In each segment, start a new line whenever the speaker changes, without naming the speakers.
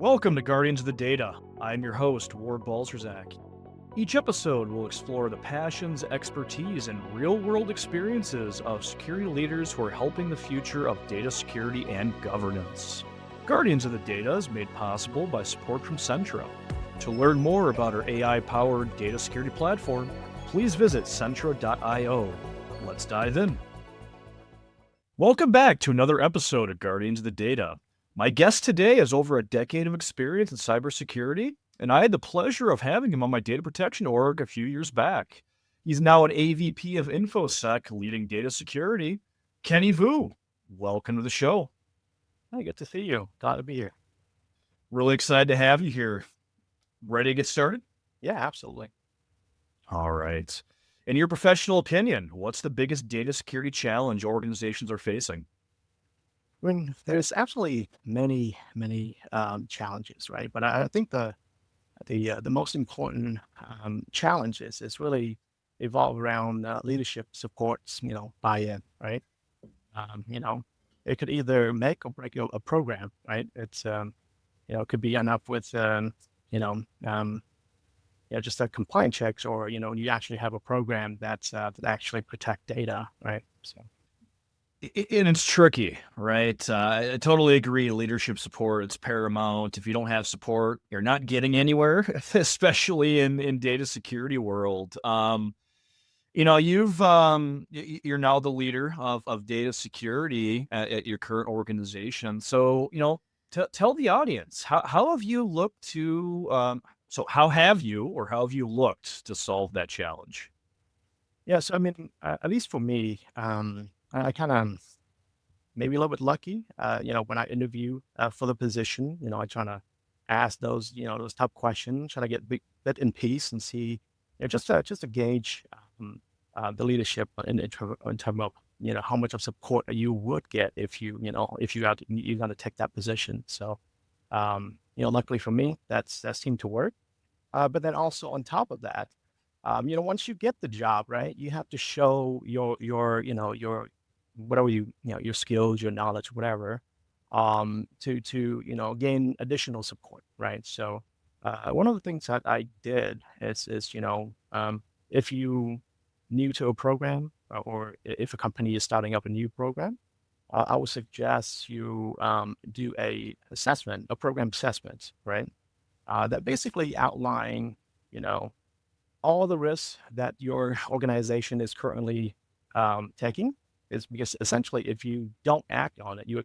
Welcome to Guardians of the Data. I'm your host, Ward Balzerzak. Each episode will explore the passions, expertise, and real-world experiences of security leaders who are helping the future of data security and governance. Guardians of the Data is made possible by support from Centra. To learn more about our AI-powered data security platform, please visit centra.io. Let's dive in. Welcome back to another episode of Guardians of the Data. My guest today has over a decade of experience in cybersecurity, and I had the pleasure of having him on my data protection org a few years back. He's now an AVP of InfoSec, leading data security. Kenny Vu, welcome to the show.
Hey, good to see you. Glad to be here.
Really excited to have you here. Ready to get started?
Yeah, absolutely.
All right. In your professional opinion, what's the biggest data security challenge organizations are facing?
I mean, there's absolutely many challenges, right? But I think the most important challenges is really evolve around leadership supports, buy-in, right? You know, it could either make or break a program, right? It's it could be enough with you know, um, just a compliance checks, or you actually have a program that actually protect data, right? So.
And it's tricky, right? I totally agree. Leadership support, it's paramount. If you don't have support, you're not getting anywhere, especially in data security world. You're now the leader of data security at your current organization. So, tell the audience, how have you looked to, how have you, or how have you looked to solve that challenge?
Yes, I mean, at least for me, I kind of maybe a little bit lucky. When I interview for the position, I try to ask those tough questions, try to get bit in peace and see, just to gauge the leadership in terms of how much of support you would get if you're going to take that position. So, luckily for me, that seemed to work. But then also on top of that, once you get the job, right, you have to show your whatever your skills, your knowledge, whatever, to gain additional support, right? So, one of the things that I did is if you new to a program, or if a company is starting up a new program, I would suggest you do a program assessment, right? That basically outline, you know, all the risks that your organization is currently taking. Is because essentially, if you don't act on it, you're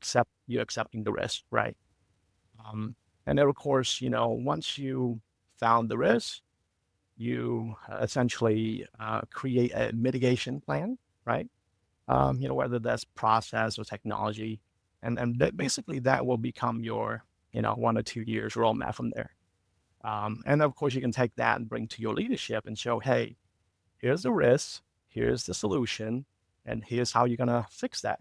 accepting the risk, right? And then, of course, once you found the risk, you essentially create a mitigation plan, right? Whether that's process or technology, and basically that will become your 1 or 2 years roadmap from there. And of course, you can take that and bring to your leadership and show, hey, here's the risk, here's the solution, and here's how you're gonna fix that.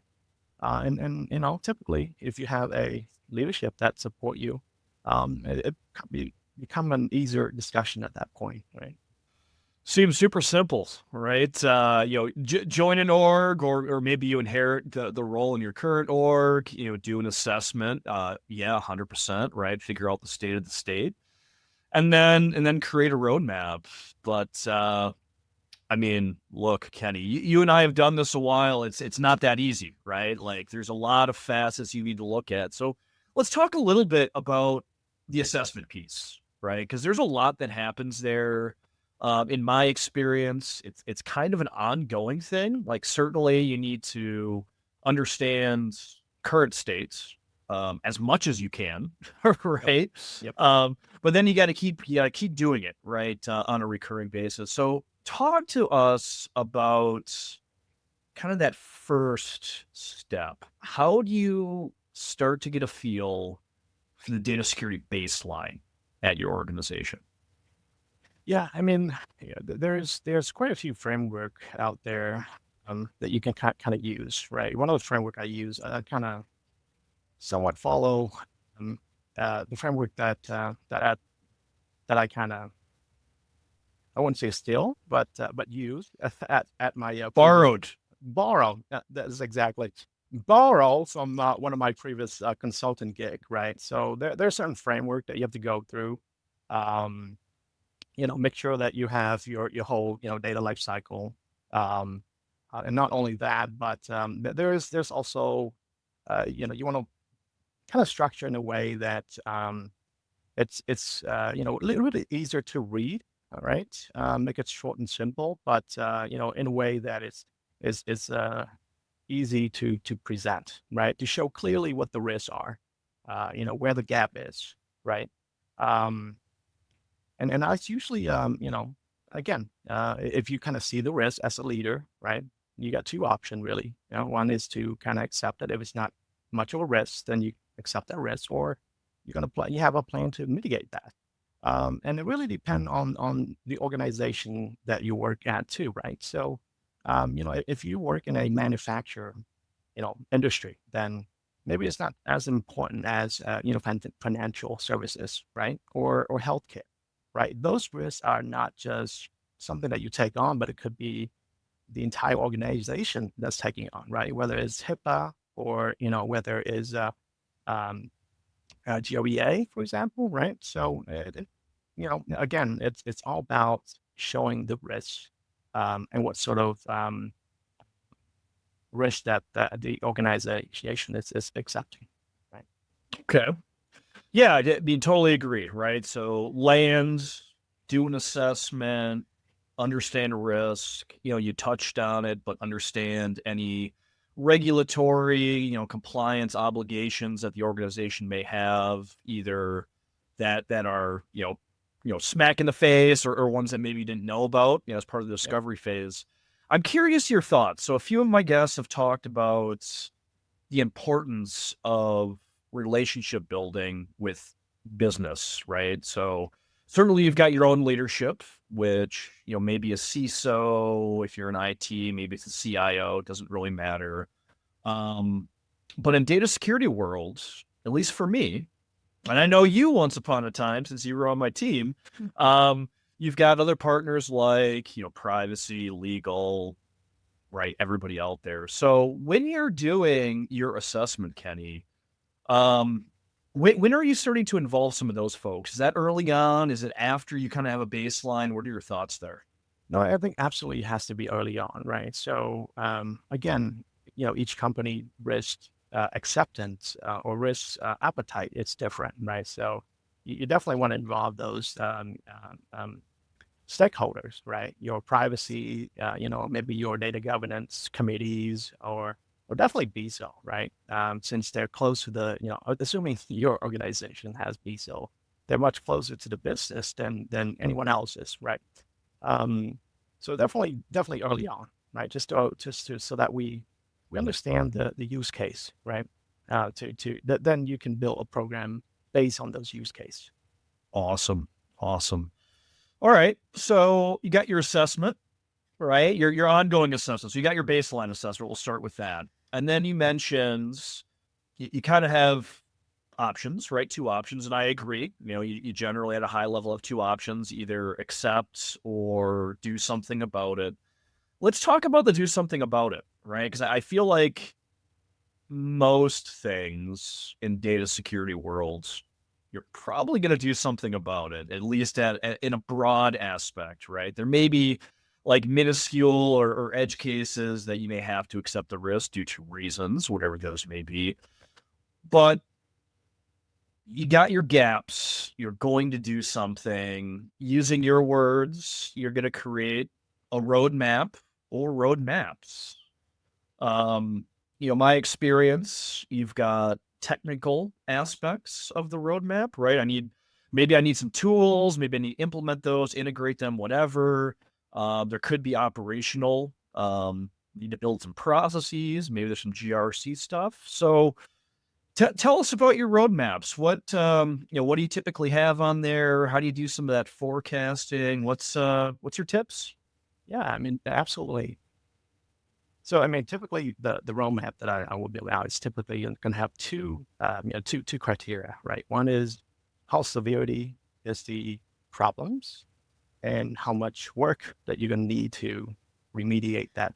And typically, if you have a leadership that support you, it can become an easier discussion at that point, right?
Seems super simple, right? Join an org, or maybe you inherit the role in your current org. Do an assessment. 100%, right? Figure out the state of the state, and then create a roadmap. But I mean, look, Kenny, you and I have done this a while. It's not that easy, right? Like, there's a lot of facets you need to look at. So let's talk a little bit about the assessment piece, right? Because there's a lot that happens there. In my experience, it's kind of an ongoing thing. Like, certainly you need to understand current states as much as you can, right?
Yep.
But then you got to keep doing it, right, on a recurring basis. So talk to us about kind of that first step. How do you start to get a feel for the data security baseline at your organization?
Yeah, I mean, there's quite a few framework out there that you can kind of use, right? One of the framework I use, I kind of somewhat follow um, the framework that I kind of, I wouldn't say steal, but use at my previous
Borrowed.
borrow. That is exactly. borrow from one of my previous consultant gig, right? So there's certain framework that you have to go through. Um, make sure that you have your whole data life cycle, and not only that, but there's also you want to kind of structure in a way that it's really easier to read. All right, make it short and simple, but in a way that is easy to present, right? To show clearly what the risks are, where the gap is, right? Um, and that's usually, again, if you kind of see the risk as a leader, right? You got two options really. One is to kind of accept that if it's not much of a risk, then you accept that risk, or you have a plan to mitigate that. And it really depends on the organization that you work at too, right? So, if you work in a manufacturer, industry, then maybe it's not as important as financial services, right? Or healthcare, right? Those risks are not just something that you take on, but it could be the entire organization that's taking on, right? Whether it's HIPAA or whether it's um, GOEA, for example, right? So again, it's all about showing the risk, and what sort of risk that the organization is accepting, right?
Okay. Yeah, I mean, totally agree, right? So land, do an assessment, understand risk. You touched on it, but understand any regulatory, compliance obligations that the organization may have, either that are, smack in the face, or ones that maybe you didn't know about, as part of the
Yep.
discovery phase. I'm curious your thoughts. So a few of my guests have talked about the importance of relationship building with business, right? So certainly you've got your own leadership, which, maybe a CISO, if you're in IT, maybe it's a CIO, it doesn't really matter. Um, but in data security world, at least for me, and I know you once upon a time since you were on my team, you've got other partners like, privacy, legal, right? Everybody out there. So when you're doing your assessment, Kenny, um, when are you starting to involve some of those folks? Is that early on? Is it after you kind of have a baseline? What are your thoughts there?
No, I think absolutely has to be early on, right? So again, each company risk acceptance or risk appetite is different, right? So you definitely want to involve those stakeholders, right? Your privacy, maybe your data governance committees, or definitely BSO, right? Since they're close to the, assuming your organization has BSO, they're much closer to the business than anyone else is, right? Um, so definitely early on, right? Just to so that we understand the use case, right? Then you can build a program based on those use case.
Awesome. Awesome. All right. So you got your assessment, right? Your ongoing assessment. So you got your baseline assessment. We'll start with that. And then you mentioned you kind of have options, right? Two options. And I agree. You generally at a high level have two options, either accept or do something about it. Let's talk about the do something about it, right? Because I feel like most things in data security worlds, you're probably going to do something about it, at least in a broad aspect, right? There may be like minuscule or edge cases that you may have to accept the risk due to reasons, whatever those may be. But you got your gaps. You're going to do something using your words. You're going to create a roadmap or roadmaps. Um, my experience, you've got technical aspects of the roadmap, right? Maybe I need some tools, maybe I need to implement those, integrate them, whatever. There could be operational, need to build some processes, maybe there's some GRC stuff. So tell us about your roadmaps. What do you typically have on there? How do you do some of that forecasting? What's your tips?
Yeah, I mean, absolutely. So, I mean, typically the roadmap that I will build out is typically going to have two criteria, right? One is how severity is the problems, and how much work that you're going to need to remediate that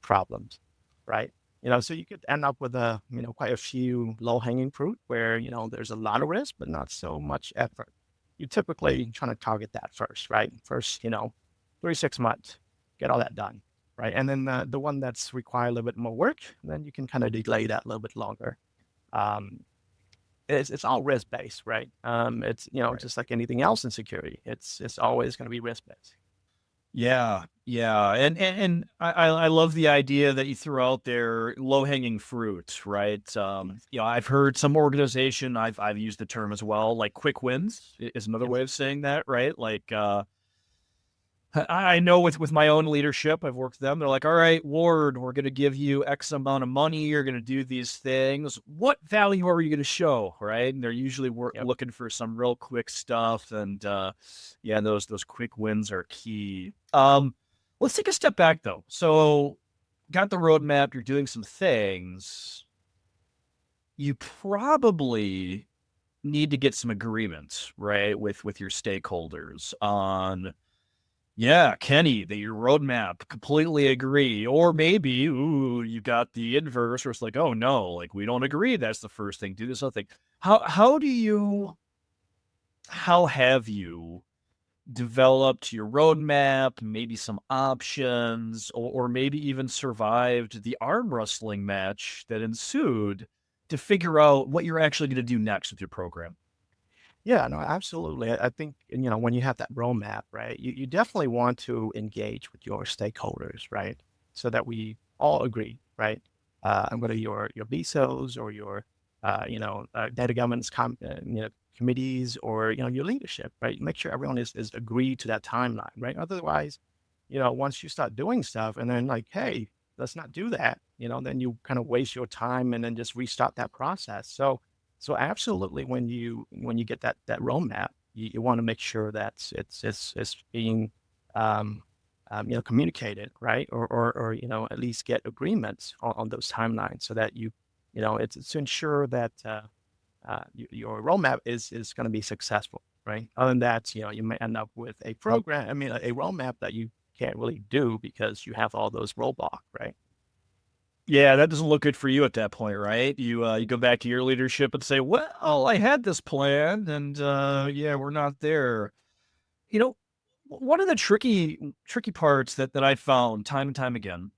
problems, right? So you could end up with quite a few low hanging fruit where, there's a lot of risk, but not so much effort. You typically trying to target that first, right? First, 3, 6 months, get all that done, right? And then the one that's require a little bit more work, then you can kind of delay that a little bit longer. Um, it's all risk based, right? It's
Right.
just like anything else in security. It's always going to be risk based.
Yeah, yeah, and I love the idea that you threw out there, low hanging fruit, right? I've heard some organization, I've used the term as well, like quick wins is another
Yep.
way of saying that, right? Like, I know with my own leadership, I've worked with them. They're like, all right, Ward, we're going to give you X amount of money. You're going to do these things. What value are you going to show? Right. And they're usually
Yep.
looking for some real quick stuff. And yeah, those quick wins are key. Let's take a step back though. So, got the roadmap. You're doing some things. You probably need to get some agreements, right, with your stakeholders on yeah, Kenny, your roadmap, completely agree. Or maybe, ooh, you got the inverse where it's like, oh no, like we don't agree. That's the first thing. Do this other thing. How do you how have you developed your roadmap, maybe some options, or maybe even survived the arm wrestling match that ensued to figure out what you're actually going to do next with your program?
Yeah, no, absolutely. I think, when you have that roadmap, right, you definitely want to engage with your stakeholders, right? So that we all agree, right? Whether your BSOs or your, data governance committees or, your leadership, right? Make sure everyone is agreed to that timeline, right? Otherwise, once you start doing stuff and then like, hey, let's not do that, then you kind of waste your time and then just restart that process. So absolutely, when you get that roadmap, you want to make sure that it's being communicated, right, or at least get agreements on those timelines so that it's to ensure that your roadmap is going to be successful, right? Other than that, you may end up with a program, I mean, a roadmap that you can't really do because you have all those roadblocks, right?
Yeah, that doesn't look good for you at that point, right? You go back to your leadership and say, "Well, I had this plan, and yeah, we're not there." You know, one of the tricky parts that I found time and time again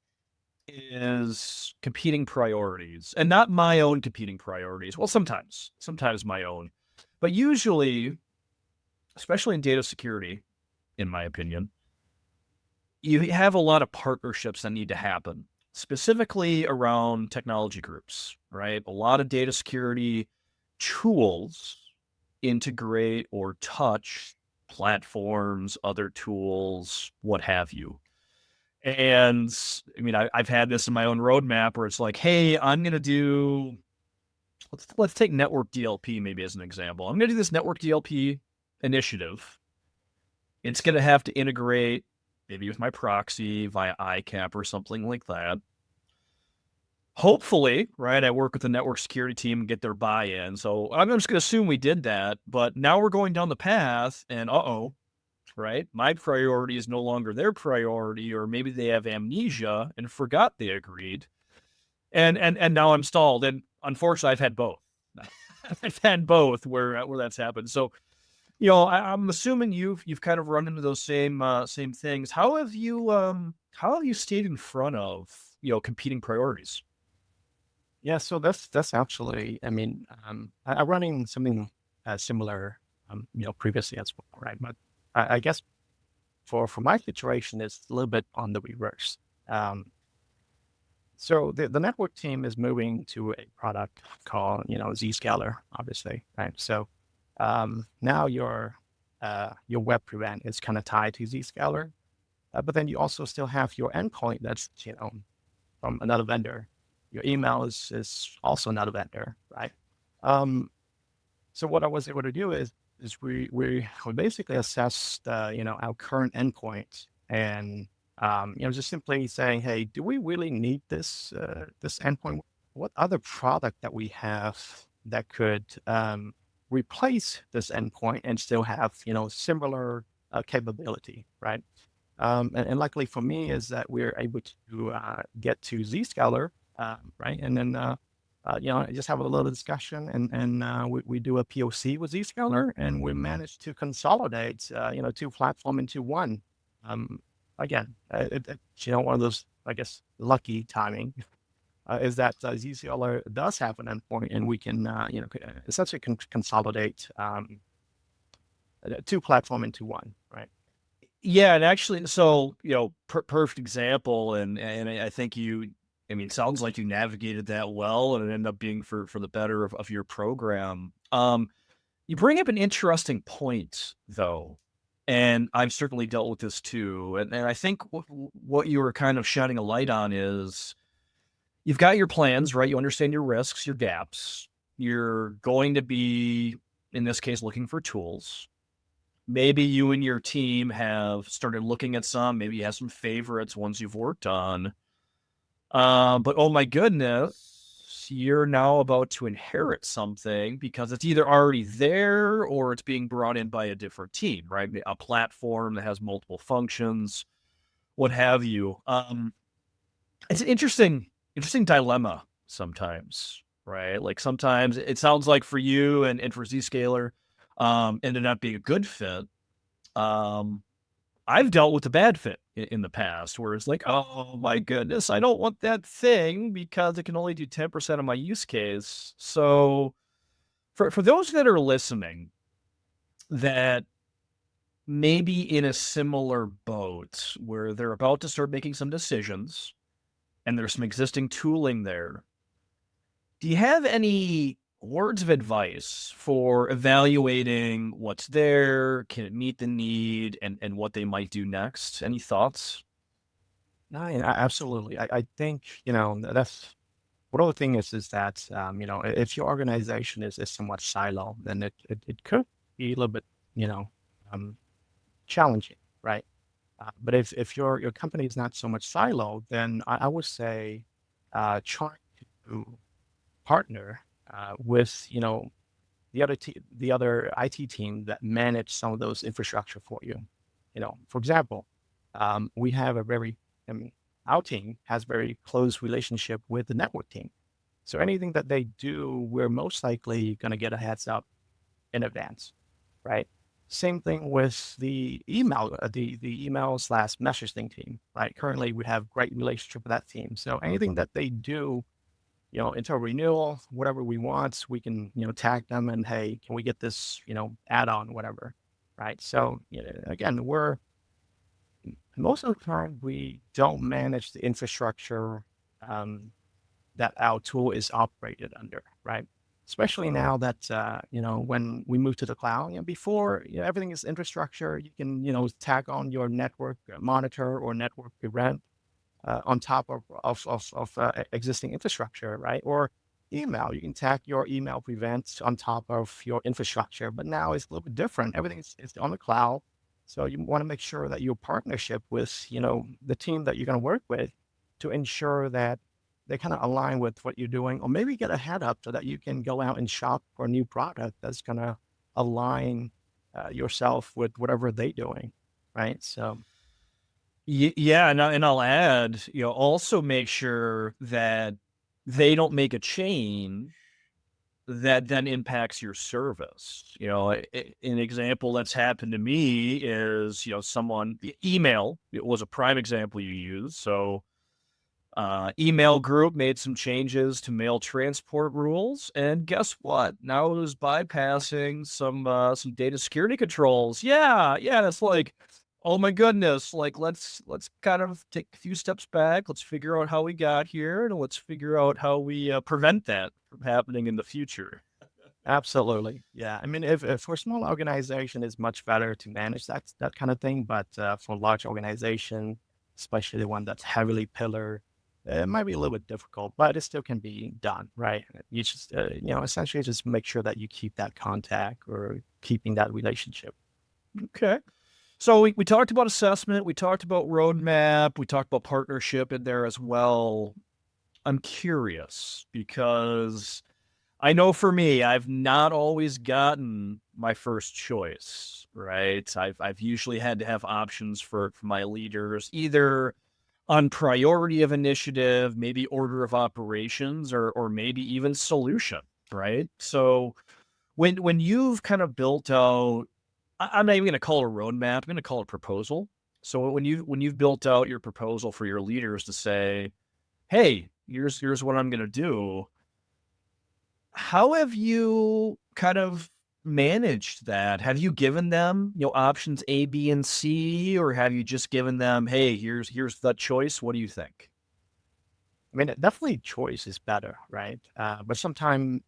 is competing priorities, and not my own competing priorities. Well, sometimes my own, but usually, especially in data security, in my opinion, you have a lot of partnerships that need to happen, specifically around technology groups, right? A lot of data security tools integrate or touch platforms, other tools, what have you. And I mean, I've had this in my own roadmap where it's like, hey, I'm going to do, let's take network DLP maybe as an example. I'm going to do this network DLP initiative. It's going to have to integrate maybe with my proxy via ICAP or something like that. Hopefully, right, I work with the network security team and get their buy-in. So I'm just going to assume we did that. But now we're going down the path, and right, my priority is no longer their priority, or maybe they have amnesia and forgot they agreed, and now I'm stalled. And unfortunately, I've had both. I've had both where that's happened. So I'm assuming you've kind of run into those same things. How have you stayed in front of competing priorities?
Yeah, so that's actually, I mean, I'm running something similar, previously as well, right? But I guess for my situation, it's a little bit on the reverse. Um, so the network team is moving to a product called, Zscaler, obviously, right? So now your web prevent is kind of tied to Zscaler, but then you also still have your endpoint that's, from another vendor. Your email is also another vendor, right? Um, so what I was able to do is we basically assessed our current endpoint and just simply saying, hey, do we really need this endpoint? What other product that we have that could replace this endpoint and still have similar capability, right? And luckily for me is that we're able to get to Zscaler right? And then, just have a little discussion, and we do a POC with Zscaler, and we manage to consolidate, two platform into one. Um, Again, it's, one of those, I guess, lucky timing is that Zscaler does have an endpoint, and we can, essentially consolidate two platform into one, right?
Yeah, and actually, so perfect example, and I think I mean, it sounds like you navigated that well, and it ended up being for the better of your program. You bring up an interesting point, though, and I've certainly dealt with this too, and I think what you were kind of shedding a light on is you've got your plans, right? You understand your risks, your gaps. You're going to be, in this case, looking for tools. Maybe you and your team have started looking at some, maybe you have some favorites, ones you've worked on. But oh my goodness, you're now about to inherit something because it's either already there or it's being brought in by a different team, right? A platform that has multiple functions, what have you. It's an interesting dilemma sometimes, right? Like sometimes it sounds like for you and for Zscaler, ended up being a good fit. Um, I've dealt with a bad fit in the past where it's like, oh my goodness, I don't want that thing because it can only do 10% of my use case. So for those that are listening that maybe in a similar boat where they're about to start making some decisions and there's some existing tooling there, do you have any words of advice for evaluating what's there? Can it meet the need and what they might do next? Any thoughts?
No, yeah, absolutely. I think, that's one of the things is that, if your organization is somewhat silo, then it could be a little bit, you know, um, challenging, right? But if your company is not so much silo, then I would say try to partner with, the other IT team that manage some of those infrastructure for you. For example, we have a very, I mean, our team has very close relationship with the network team. So anything that they do, we're most likely going to get a heads up in advance, right? Same thing with the the email slash messaging team, right? Currently, we have great relationship with that team. So anything that they do, into a renewal, whatever we want, we can, tag them and, hey, can we get this, add on, whatever, right? So, again, most of the time we don't manage the infrastructure um, that our tool is operated under, right? Especially now that, when we move to the cloud, before, everything is infrastructure, you can, tag on your network monitor or network event on top of existing infrastructure, right? Or email, you can tag your email prevents on top of your infrastructure. But now it's a little bit different. Everything is on the cloud, so you want to make sure that your partnership with the team that you're going to work with to ensure that they kind of align with what you're doing, or maybe get a head up so that you can go out and shop for a new product that's going to align yourself with whatever they're doing, right? So
Yeah, and I'll add, also make sure that they don't make a change that then impacts your service. An example that's happened to me is, someone email. It was a prime example you used. So, email group made some changes to mail transport rules, and guess what? Now it was bypassing some data security controls. Yeah, that's like, oh my goodness! Like let's kind of take a few steps back. Let's figure out how we got here, and let's figure out how we prevent that from happening in the future.
absolutely. Yeah. I mean, if for a small organization, it's much better to manage that kind of thing. But for a large organization, especially the one that's heavily pillar, it might be a little bit difficult, but it still can be done, right? You just, essentially just make sure that you keep that contact or keeping that relationship.
Okay. So we talked about assessment, we talked about roadmap, we talked about partnership in there as well. I'm curious because I know for me, I've not always gotten my first choice, right? I've usually had to have options for my leaders. Either on priority of initiative, maybe order of operations, or maybe even solution, right? So when you've kind of built out, I'm not even going to call it a roadmap. I'm going to call it a proposal. So when you've built out your proposal for your leaders to say, hey, here's what I'm going to do. How have you kind of managed that? Have you given them, options A, B, and C, or have you just given them, hey, here's the choice. What do you think?
I mean, definitely choice is better, right? But sometimes,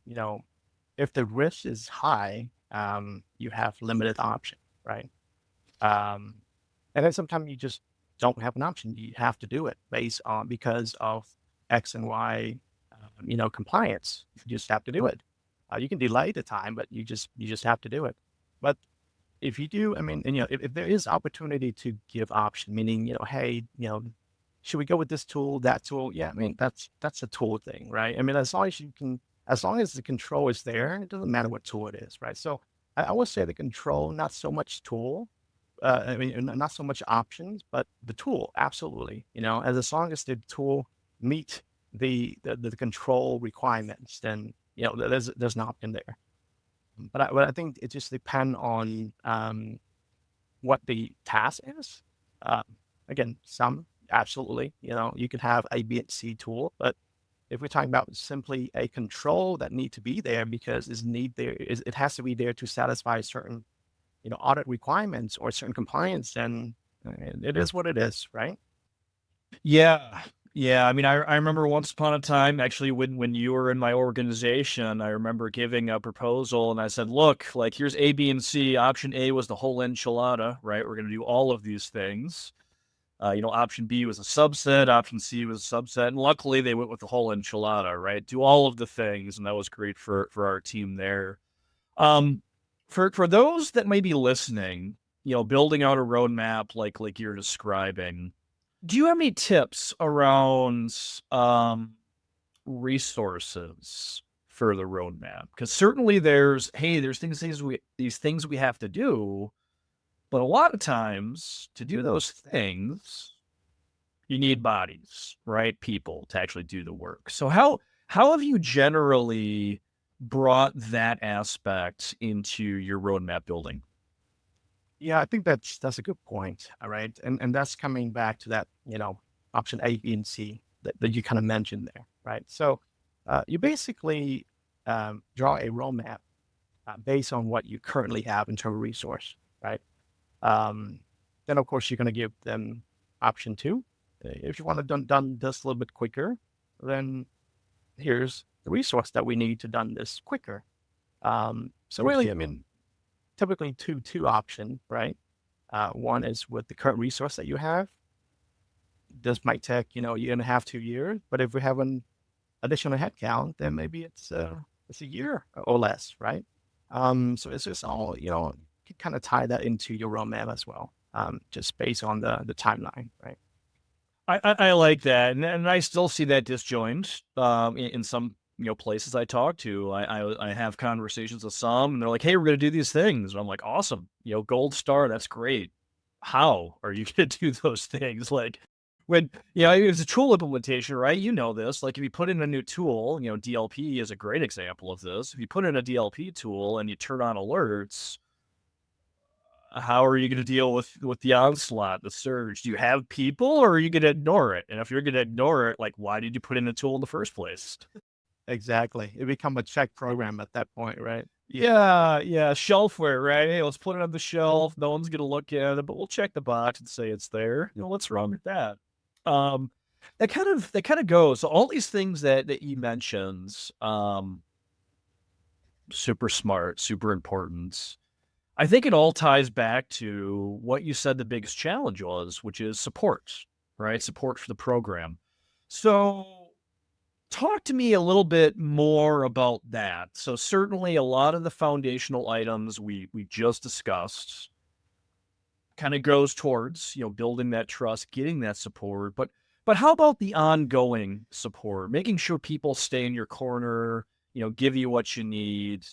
if the risk is high, you have limited option, right? Um, and then sometimes you just don't have an option. You have to do it based on because of X and Y, compliance. You just have to do it. You can delay the time, but you just have to do it. But if you do, I mean, and, if there is opportunity to give option, meaning, hey, should we go with this tool, that tool? Yeah, I mean, that's a tool thing, right? I mean, as long as you can, as long as the control is there, it doesn't matter what tool it is, right? So I would say the control, not so much tool. I mean, not so much options, but the tool, absolutely. As long as the tool meet the control requirements, then there's an option there. But I think it just depends on what the task is. Uh, Again, some absolutely, you could have A, B, and C tool, but if we're talking about simply a control that need to be there because it has to be there to satisfy certain, audit requirements or certain compliance, then it is what it is, right?
Yeah. Yeah. I mean, I remember once upon a time, actually, when you were in my organization, I remember giving a proposal and I said, look, like here's A, B, and C. Option A was the whole enchilada, right? We're going to do all of these things. Option B was a subset, option C was a subset, and luckily they went with the whole enchilada, right? Do all of the things, and that was great for our team there. Um, for those that may be listening, building out a roadmap like you're describing, do you have any tips around resources for the roadmap? Because certainly there's these things we have to do, but a lot of times to do those things you need bodies, right? People to actually do the work. So how have you generally brought that aspect into your roadmap building?
Yeah, I think that's a good point. All right. And that's coming back to that, option A, B, and C that you kind of mentioned there, right? So you basically draw a roadmap based on what you currently have in terms of resource, right? Um, then of course you're going to give them option two. If you want to done this a little bit quicker, then here's the resource that we need to done this quicker. So really, I mean, typically two option, right? One is with the current resource that you have. This might take, a year and a half, 2 years. But if we have an additional headcount, then maybe it's a year or less, right? So it's just all, you kind of tie that into your roadmap as well, just based on the timeline, right?
I like that, and I still see that disjoint in some places I talk to. I have conversations with some, and they're like, "Hey, we're gonna do these things." And I'm like, "Awesome, gold star, that's great. How are you gonna do those things?" Like when it's a tool implementation, right? You know this. Like if you put in a new tool, DLP is a great example of this. If you put in a DLP tool and you turn on alerts, how are you going to deal with the onslaught, the surge? Do you have people, or are you going to ignore it? And if you're going to ignore it, like, why did you put in a tool in the first place?
Exactly. It become a check program at that point, right?
Yeah, yeah, shelfware, right? Hey, let's put it on the shelf. No one's going to look at it, but we'll check the box and say it's there. What's wrong with that? Um, that kind of goes. So all these things that you mentions, super smart, super important. I think it all ties back to what you said the biggest challenge was, which is support, right? Support for the program. So, talk to me a little bit more about that. So, certainly a lot of the foundational items we just discussed kind of goes towards, building that trust, getting that support, but how about the ongoing support? Making sure people stay in your corner, give you what you need.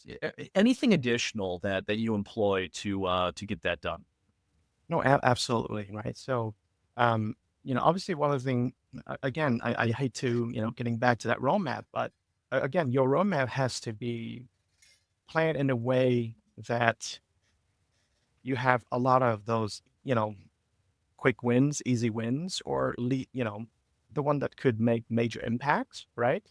Anything additional that you employ to get that done?
No, absolutely, right? So, um, obviously one of the things, again, I hate to, getting back to that roadmap, but again, your roadmap has to be planned in a way that you have a lot of those, quick wins, easy wins, or the one that could make major impacts, right?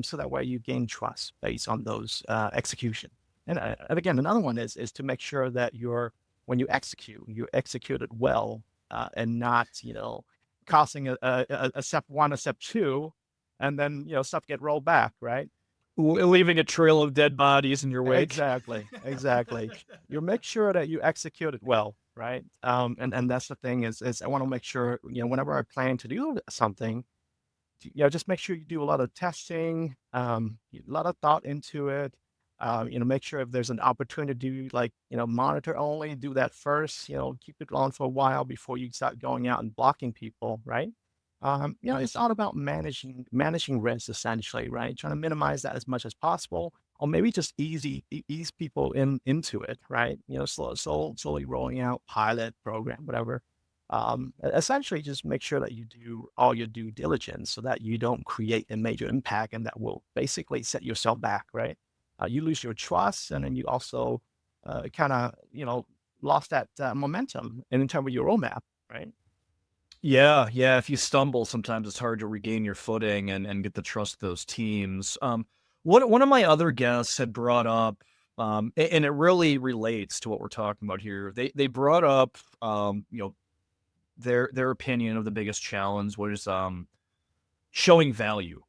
So that way you gain trust based on those execution. And again, another one is to make sure that when you execute it well, and not causing a step one, a step two, and then stuff get rolled back, right?
Leaving a trail of dead bodies in your wake.
Exactly, exactly. You make sure that you execute it well, right? And that's the thing is I want to make sure, whenever I plan to do something, just make sure you do a lot of testing, a lot of thought into it. Make sure if there's an opportunity to like, monitor only, do that first, keep it on for a while before you start going out and blocking people, right? It's all about managing risk essentially, right? Trying to minimize that as much as possible, or maybe just ease people into it, right? Slowly rolling out pilot program, whatever. Essentially, just make sure that you do all your due diligence so that you don't create a major impact, and that will basically set yourself back, right? You lose your trust, and then you also kind of lost that momentum in terms of your roadmap, right?
Yeah, yeah. If you stumble, sometimes it's hard to regain your footing and get the trust of those teams. One of my other guests had brought up, and it really relates to what we're talking about here. They brought up, their opinion of the biggest challenge was showing value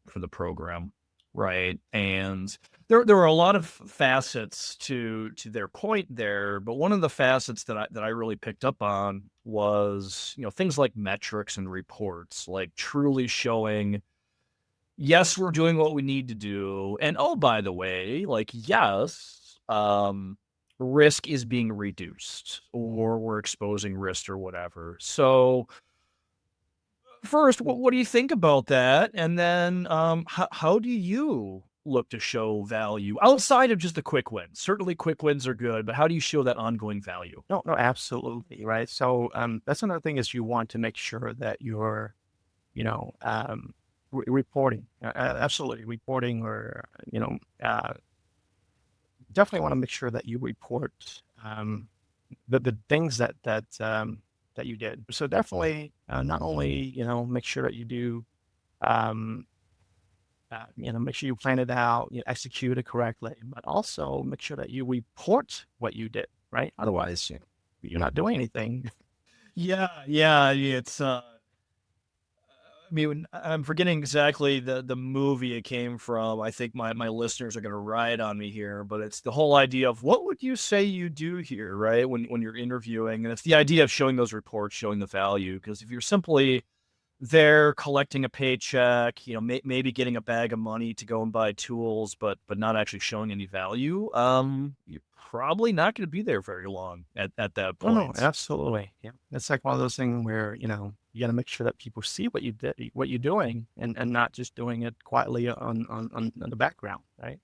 for the program, right? And there were a lot of facets to their point there, but one of the facets that I really picked up on was, things like metrics and reports, like truly showing, yes, we're doing what we need to do, and oh, by the way, like, yes, risk is being reduced, or we're exposing risk or whatever. So first, what do you think about that? And then, how do you look to show value outside of just the quick wins? Certainly, quick wins are good, but how do you show that ongoing value?
No, no, absolutely, right? So, that's another thing is you want to make sure that you're, you know, reporting, absolutely reporting, or, definitely want to make sure that you report, the things that you did. So definitely, not only, make sure that you do, um, make sure you plan it out, execute it correctly, but also make sure that you report what you did, right? Otherwise, you're not doing anything.
Yeah, yeah, it's, I mean, I'm forgetting exactly the movie it came from. I think my listeners are gonna ride on me here, but it's the whole idea of what would you say you do here, right? When you're interviewing, and it's the idea of showing those reports, showing the value. Because if you're simply there collecting a paycheck, maybe getting a bag of money to go and buy tools, but not actually showing any value, you're probably not gonna be there very long at that
Oh no,
point.
absolutely. Yeah. It's like one of those things where, you got to make sure that people see what you did, what you're doing, and not just doing it quietly on the background, right?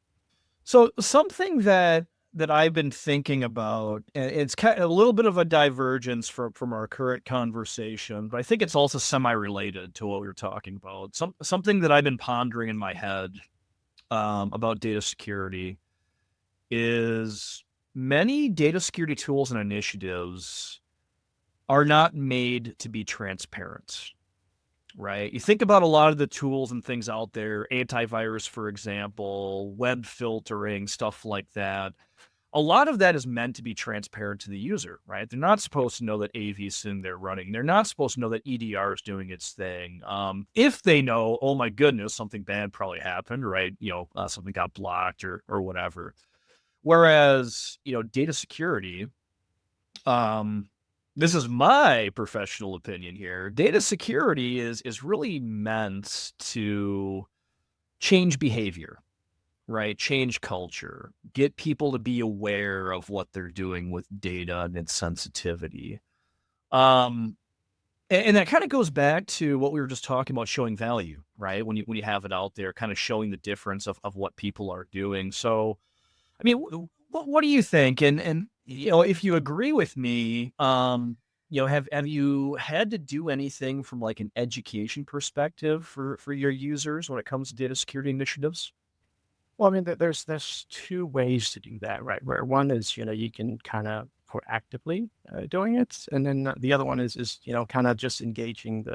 So something that I've been thinking about, and it's kind of a little bit of a divergence from our current conversation, but I think it's also semi-related to what we were talking about. Something that I've been pondering in my head, about data security is many data security tools and initiatives are not made to be transparent. Right? You think about a lot of the tools and things out there, antivirus, for example, web filtering, stuff like that. A lot of that is meant to be transparent to the user, right? They're not supposed to know that AV is in there running. They're not supposed to know that EDR is doing its thing. If they know, oh my goodness, something bad probably happened, right? Something got blocked or whatever. Whereas, data security, um, this is my professional opinion here. Data security is really meant to change behavior, right? Change culture, get people to be aware of what they're doing with data and its sensitivity. Um, and that kind of goes back to what we were just talking about, showing value, right? When you have it out there, kind of showing the difference of what people are doing. So, I mean, what do you think? And if you agree with me, Have you had to do anything from like an education perspective for your users when it comes to data security initiatives?
Well, I mean, there's two ways to do that, right? Where one is, you can kind of proactively doing it, and then the other one is kind of just engaging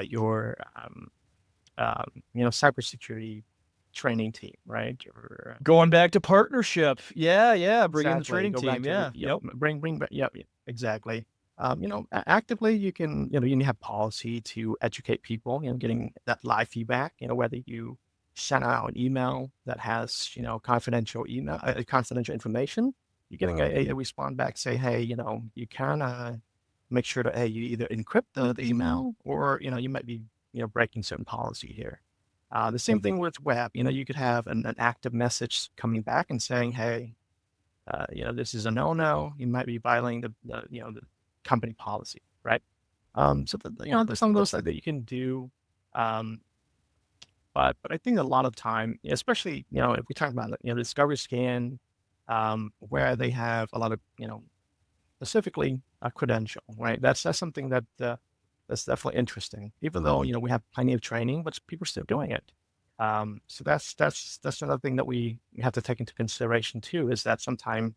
your cybersecurity training team, right? Or
Going back to partnership. Yeah, yeah, bring in the
exactly,
training
go back
team.
to
Yeah,
yep,
yep.
bring back, yep, exactly. Actively, you can, you have policy to educate people, getting that live feedback, whether you send out an email that has, confidential information, you're getting a response back, say, hey, you can make sure that, hey, you either encrypt the email or, you might be, breaking certain policy here. The same thing with web, you could have an active message coming back and saying, hey, this is a no-no. You might be violating the company policy, right? There's some of those that you can do. Um, but I think a lot of time, especially, if we talk about, Discovery Scan, where they have a lot of, specifically a credential, right? That's something that's definitely interesting, even though, we have plenty of training, but people are still doing it. So that's another thing that we have to take into consideration too, is that sometimes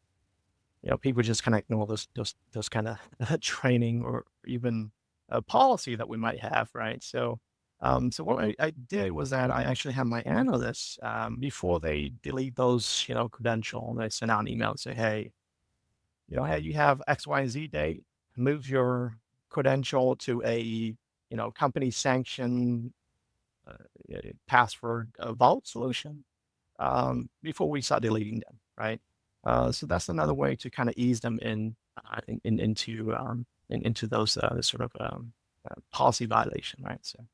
people just kind of ignore those kind of training or even a policy that we might have, right? So what I did was that I actually had my analysts before they delete those, credential, they send out an email and say, hey, you have X, Y, and Z date, move your credential to a, company sanctioned uh, password vault solution before we start deleting them, right? So that's another way to kind of ease them into those sort of policy violation, right? So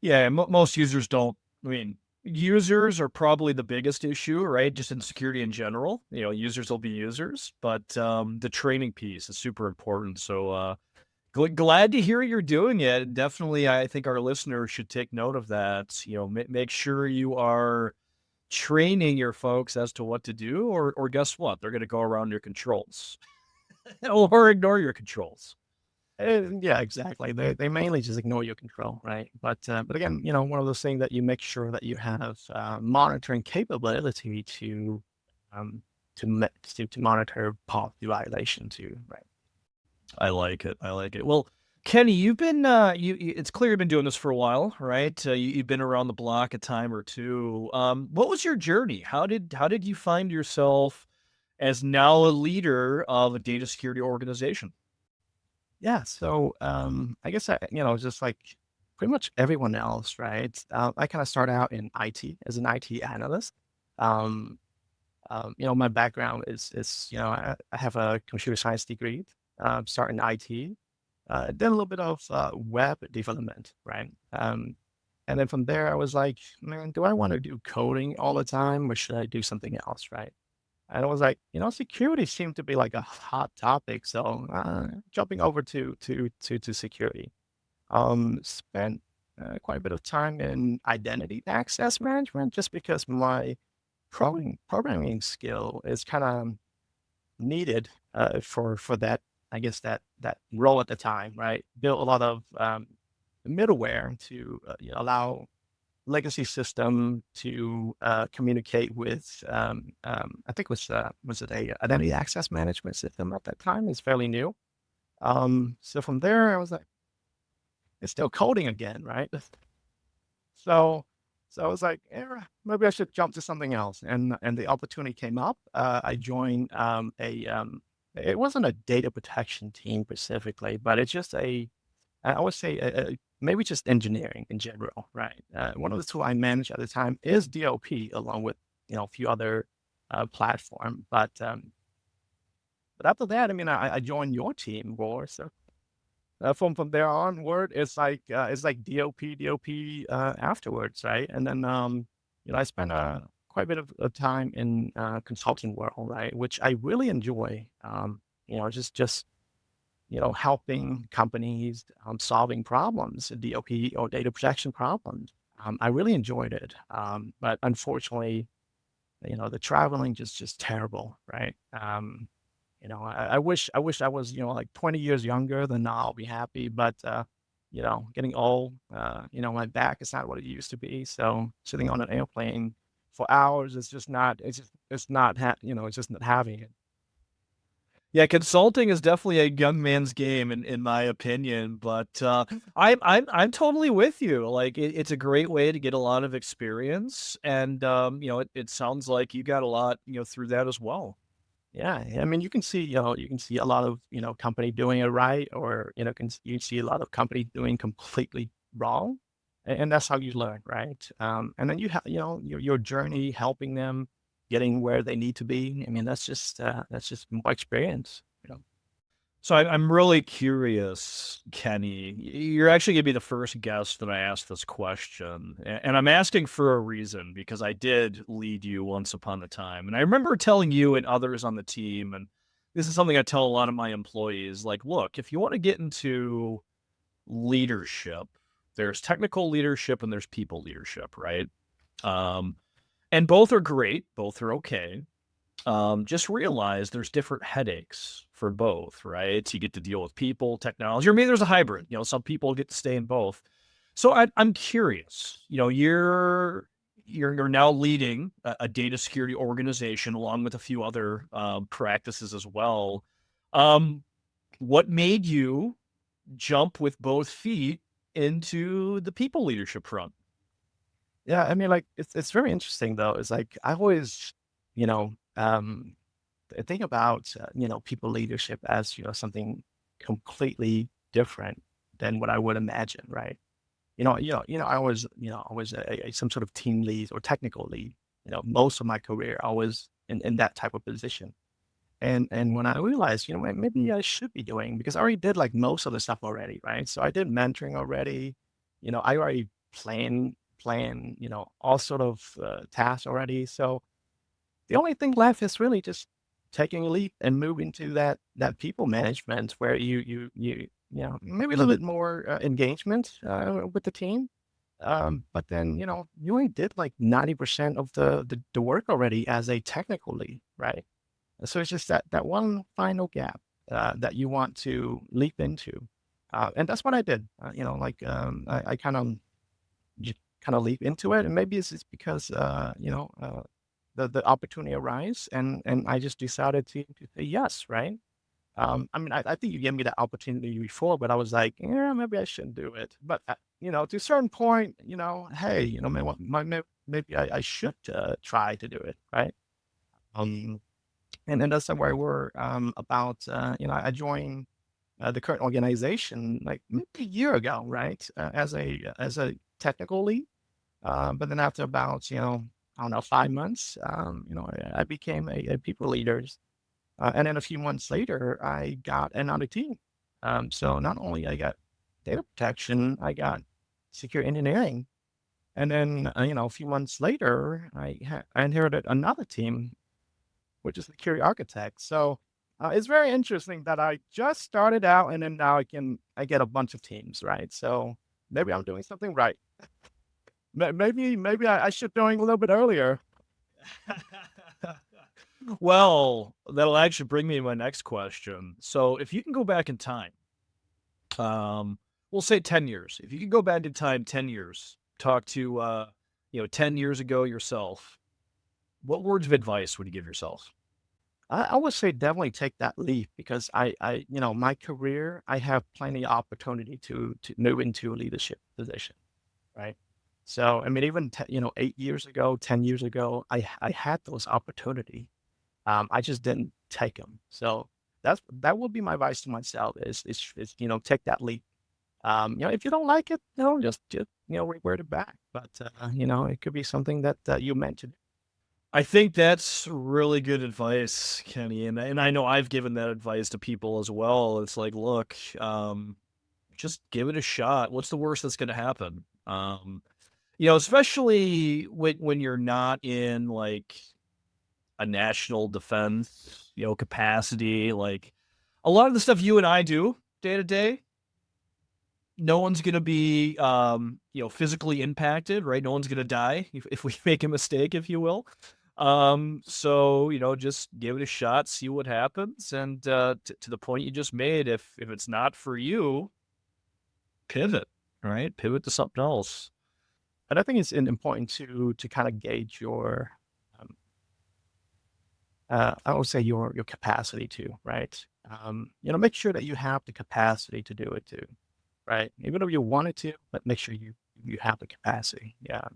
Yeah, most users don't. I mean, users are probably the biggest issue, right? Just in security in general. Users will be users, but the training piece is super important. So, glad to hear you're doing it. Definitely, I think our listeners should take note of that. Make sure you are training your folks as to what to do, or guess what? They're going to go around your controls or ignore your controls.
yeah, exactly. They mainly just ignore your control, right? But again, one of those things that you make sure that you have monitoring capability um, to monitor policy violation too, right?
I like it. I like it. Well, Kenny, you've been it's clear you've been doing this for a while, right? You've been around the block a time or two. What was your journey? How did you find yourself as now a leader of a data security organization?
Yeah, so, I guess just like pretty much everyone else, right? I kinda started out in IT as an IT analyst. Um, my background is, I have a computer science degree, started in IT, then a little bit of, web development, right? And then from there, I was like, "Man, do I wanna do coding all the time, or should I do something else," right? And I was like, security seemed to be like a hot topic, so jumping over to security. Spent quite a bit of time in identity access management, just because my programming skill is kind of needed for that. I guess that role at the time, right? Built a lot of middleware to allow legacy system to communicate with, I think was it a identity access management system at that time? It's fairly new. So from there, I was like, it's still coding again, right? So, so I was like, maybe I should jump to something else, and the opportunity came up. I joined it wasn't a data protection team specifically, but it's just I would say maybe just engineering in general, right? One of the tools I manage at the time is DLP, along with a few other platform. But after that, I mean, I joined your team, War. So from there onward, it's like DOP afterwards, right? And then I spent quite a bit of time in consulting world, right, which I really enjoy. Just helping companies solving problems, DOP or data protection problems. I really enjoyed it, but unfortunately, the traveling just terrible, right? I wish I was, like 20 years younger, then now I'll be happy. But getting old, my back is not what it used to be. So sitting on an airplane for hours is just not, it's not, it's just not having it.
Yeah, consulting is definitely a young man's game in my opinion, but, I'm totally with you, like, it's a great way to get a lot of experience, and, it sounds like you got a lot, through that as well.
Yeah, I mean, you can see a lot of, company doing it right, or, you see a lot of company doing completely wrong, and that's how you learn, right? And then you have, your journey helping them getting where they need to be. I mean, that's just more experience.
So I'm really curious, Kenny. You're actually gonna be the first guest that I ask this question, and I'm asking for a reason because I did lead you once upon a time, and I remember telling you and others on the team, and this is something I tell a lot of my employees, like, look, if you want to get into leadership, there's technical leadership and there's people leadership, right? Um, and both are great, both are okay. Just realize there's different headaches for both, right? You get to deal with people, technology, or maybe there's a hybrid. Some people get to stay in both. So I'm curious. You're now leading a data security organization along with a few other practices as well. Um, what made you jump with both feet into the people leadership front?
Yeah, I mean, like, it's very interesting though. It's like I always, you know, think about, people leadership as, something completely different than what I would imagine, right? I was some sort of team lead or technical lead. Most of my career, I was in that type of position. And when I realized, maybe I should be doing, because I already did like most of the stuff already, right? So I did mentoring already. I already plan, all sort of tasks already. So the only thing left is really just taking a leap and move into that people management where maybe a little bit more engagement with the team. But then you only did like 90% of the work already as a technical lead, right? So it's just that one final gap that you want to leap into, and that's what I did. I kind of leap into it, and maybe it's just because the opportunity arise, and I just decided to say yes, right? I mean, I think you gave me that opportunity before, but I was like, yeah, maybe I shouldn't do it. But to a certain point, hey, maybe I should try to do it, right? Um, and that's where we're about. I joined the current organization like maybe a year ago, right? As a technical lead, but then after about I don't know, 5 months, I became a people leader. And then a few months later, I got another team. So not only I got data protection, I got secure engineering. And then, a few months later, I inherited another team, which is security architect. So it's very interesting that I just started out, and then now I get a bunch of teams, right? So maybe I'm doing something right. Maybe I should doing a little bit earlier.
Well, that'll actually bring me to my next question. So, if you can go back in time, we'll say 10 years. If you could go back in time 10 years, talk to 10 years ago yourself, what words of advice would you give yourself?
I would say definitely take that leap because my career, I have plenty of opportunity to move into a leadership position, right? So, I mean, even 8 years ago, 10 years ago, I had those opportunity. I just didn't take them. So that would be my advice to myself is take that leap. If you don't like it, just revert it back. But it could be something that you meant to do.
I think that's really good advice, Kenny, and I know I've given that advice to people as well. It's like, look, just give it a shot. What's the worst that's going to happen? Especially when you're not in like a national defense, capacity. Like a lot of the stuff you and I do day to day, no one's going to be, physically impacted, right? No one's going to die if we make a mistake, if you will. So, just give it a shot, see what happens. And to the point you just made, if it's not for you, pivot, right? Pivot to something else.
And I think it's important to kind of gauge your, um, I would say your capacity too, right? Make sure that you have the capacity to do it too, right? Even if you wanted to, but make sure you have the capacity. Yeah.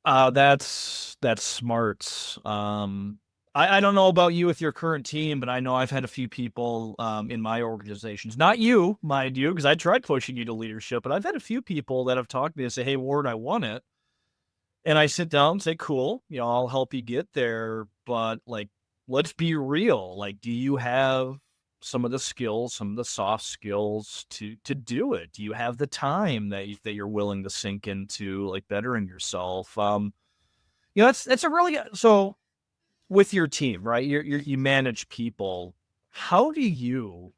That's smart. I don't know about you with your current team, but I know I've had a few people in my organizations, not you, mind you, because I tried pushing you to leadership, but I've had a few people that have talked to me and say, "Hey, Ward, I want it." And I sit down and say, "Cool, I'll help you get there, but like, let's be real. Like, do you have some of the skills, some of the soft skills to do it? Do you have the time that you're willing to sink into, like bettering yourself?" That's a really so with your team, right? You manage people. How do you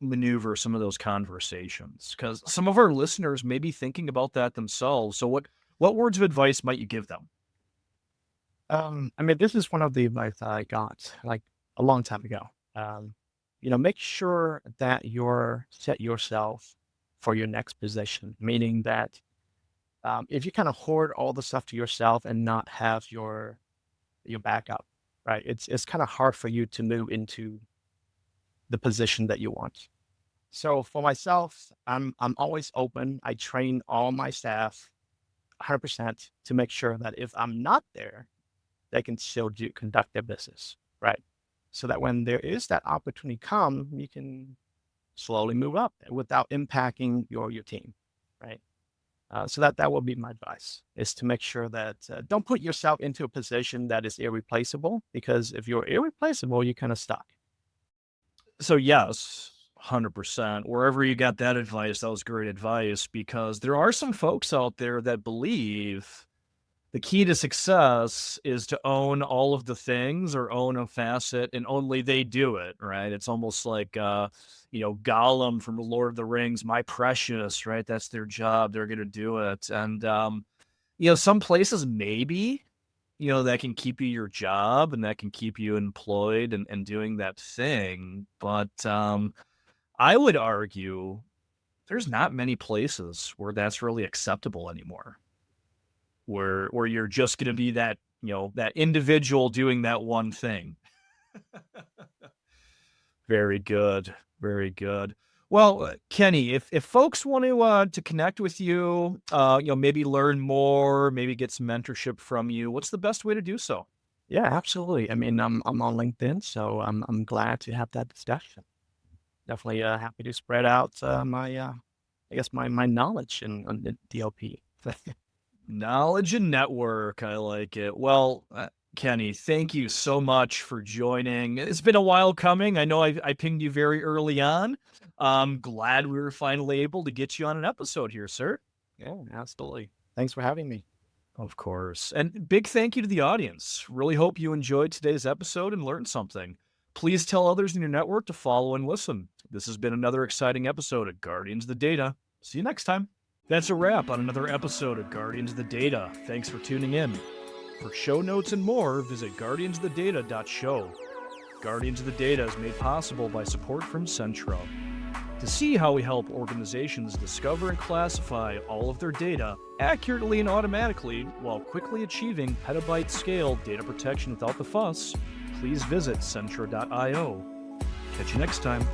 maneuver some of those conversations? Because some of our listeners may be thinking about that themselves. So what words of advice might you give them?
I mean, this is one of the advice I got like a long time ago. Make sure that you're set yourself for your next position, meaning that if you kind of hoard all the stuff to yourself and not have your backup, right? It's kind of hard for you to move into the position that you want. So for myself, I'm always open. I train all my staff 100% to make sure that if I'm not there, they can still conduct their business, right? So that when there is that opportunity come, you can slowly move up without impacting your team, right? So that will be my advice is to make sure that don't put yourself into a position that is irreplaceable because if you're irreplaceable, you're kind of stuck.
So yes, 100%. Wherever you got that advice, that was great advice because there are some folks out there that believe the key to success is to own all of the things or own a facet and only they do it, right? It's almost like Gollum from the Lord of the Rings, my precious, right? That's their job. They're gonna do it. And some places maybe, that can keep you your job and that can keep you employed and doing that thing. But I would argue there's not many places where that's really acceptable anymore where you're just gonna be that, that individual doing that one thing. Very good, very good. Well, Kenny, if folks want to connect with you, maybe learn more, maybe get some mentorship from you, what's the best way to do so?
Yeah, absolutely. I mean, I'm on LinkedIn, so I'm glad to have that discussion. Definitely happy to spread out my I guess my knowledge on the DLP.
Knowledge and network, I like it. Well, Kenny, thank you so much for joining. It's been a while coming. I know I pinged you very early on. I'm glad we were finally able to get you on an episode here, sir.
Yeah, absolutely. Thanks for having me.
Of course. And big thank you to the audience. Really hope you enjoyed today's episode and learned something. Please tell others in your network to follow and listen. This has been another exciting episode of Guardians of the Data. See you next time. That's a wrap on another episode of Guardians of the Data. Thanks for tuning in. For show notes and more, visit guardiansofthedata.show. Guardians of the Data is made possible by support from Centro. To see how we help organizations discover and classify all of their data accurately and automatically while quickly achieving petabyte scale data protection without the fuss, please visit centro.io. Catch you next time.